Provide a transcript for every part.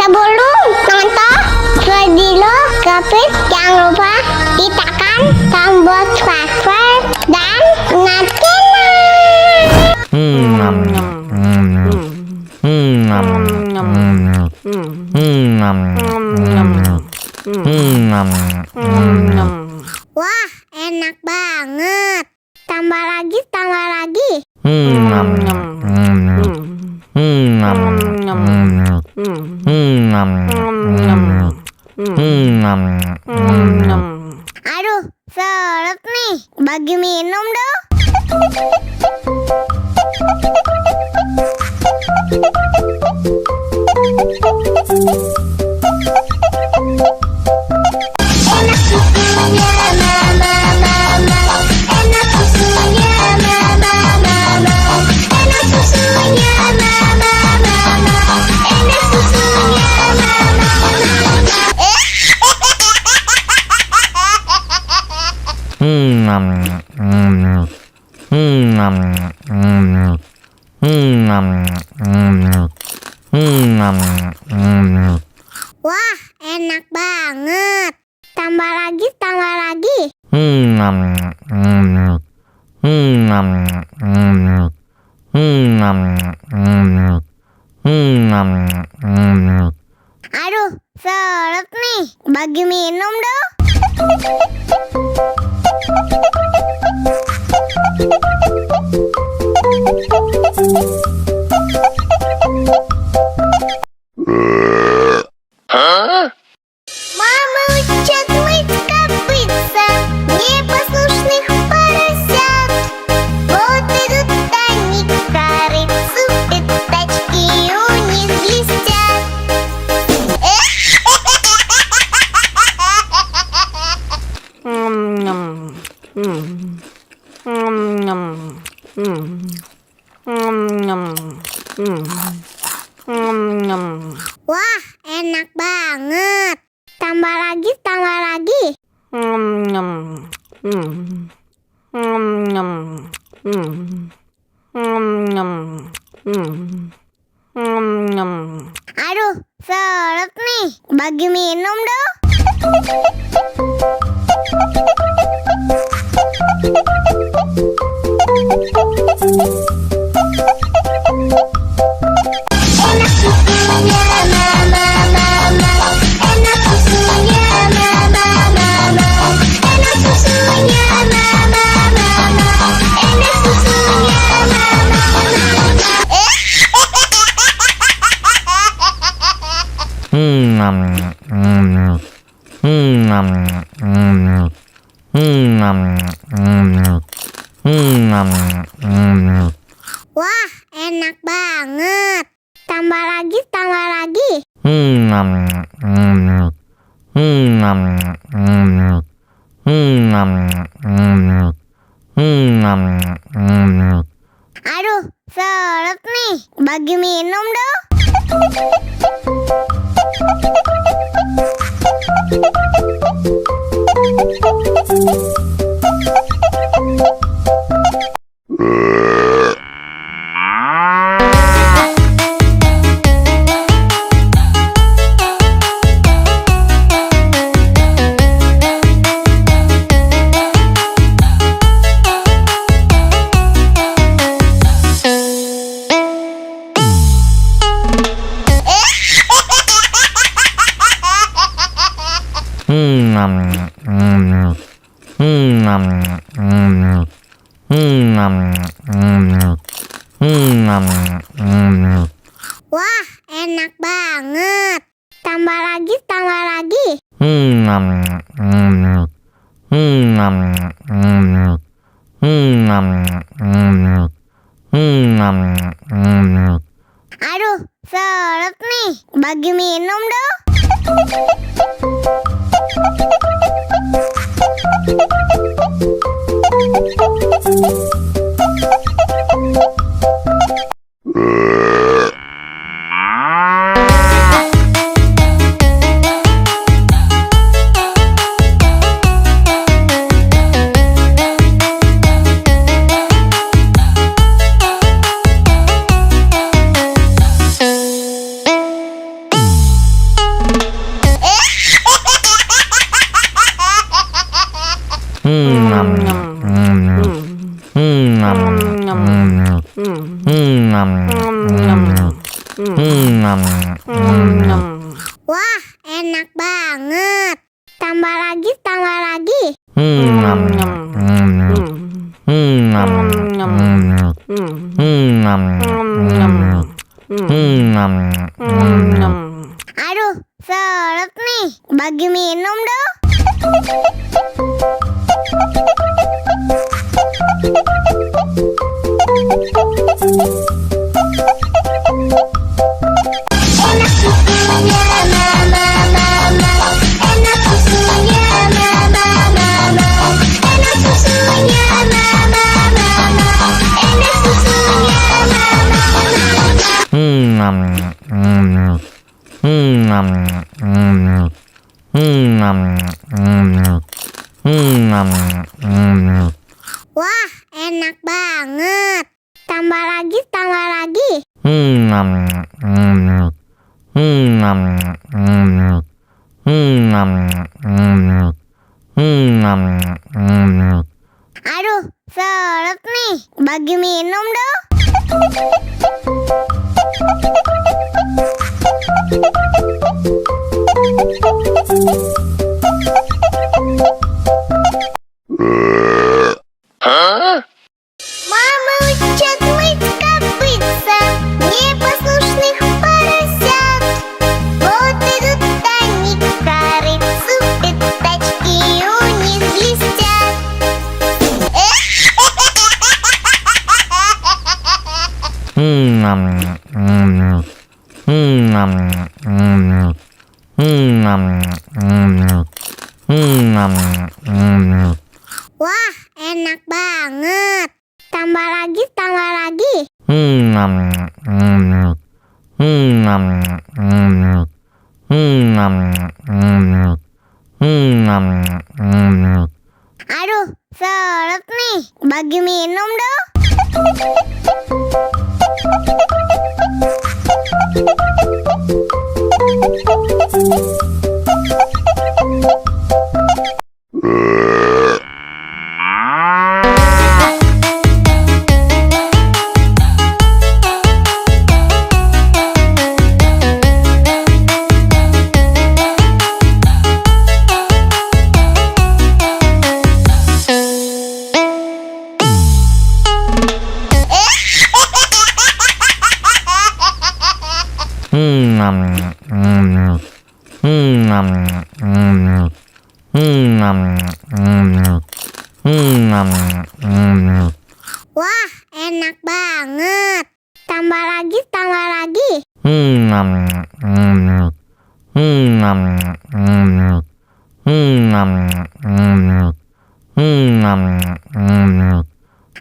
Sebelum nonton video Kepit, jangan lupa tekan tombol subscribe dan wah, enak banget. Tambah lagi, tambah lagi. Aduh, seret nih. Bagi minum dong. Enak susunya mama, enak susunya mama, enak susunya mama, enak susunya Wah, enak banget. Tambah lagi, tambah lagi. Aduh, seret nih. Bagi minum dong. Мама учат мыть копытца непослушных поросят. Вот идут они к корыцу, пятачки у них блестят. Wah, enak banget. Tambah lagi, tambah lagi. Aduh, seret nih. Bagi minum dong. Enak susunya mama, enak susunya mama, enak susunya mama, enak susunya Wah, enak banget. Tambah lagi, tambah lagi. Aduh, seret nih. Bagi minum dong. Wah, enak banget. Tambah lagi, tambah lagi. Aduh, seret nih. Bagi minum dong. Wah, enak banget. Tambah lagi, tambah lagi. Aduh, seret nih. Bagi minum dong. Enak susunya mama, mama. Enak susunya mama, mama. Enak susunya mama, mama. Enak susunya mama. Wah, enak banget. Tambah lagi, tambah lagi. Aduh, seret nih. Bagi minum dong. Мама учат мыть копытца непослушных поросят. Вот идут они к корыцу, пятачки у них блестят. Wah, enak banget. Tambah lagi, tambah lagi. Aduh, seret nih. Bagi minum dong. Wah, enak banget. Tambah lagi, tambah lagi.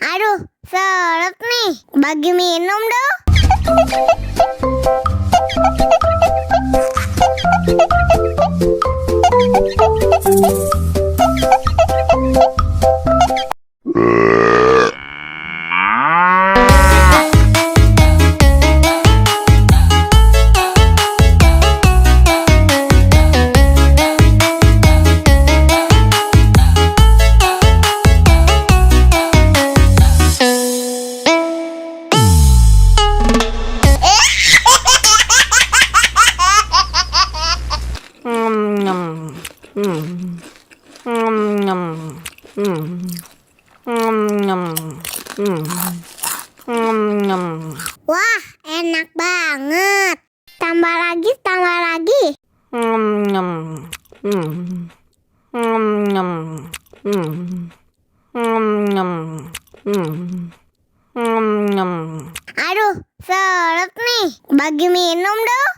Aduh, seret nih. Bagi minum dong. Wah, enak banget. Tambah lagi, tambah lagi. Aduh, seret nih. Bagi minum dong.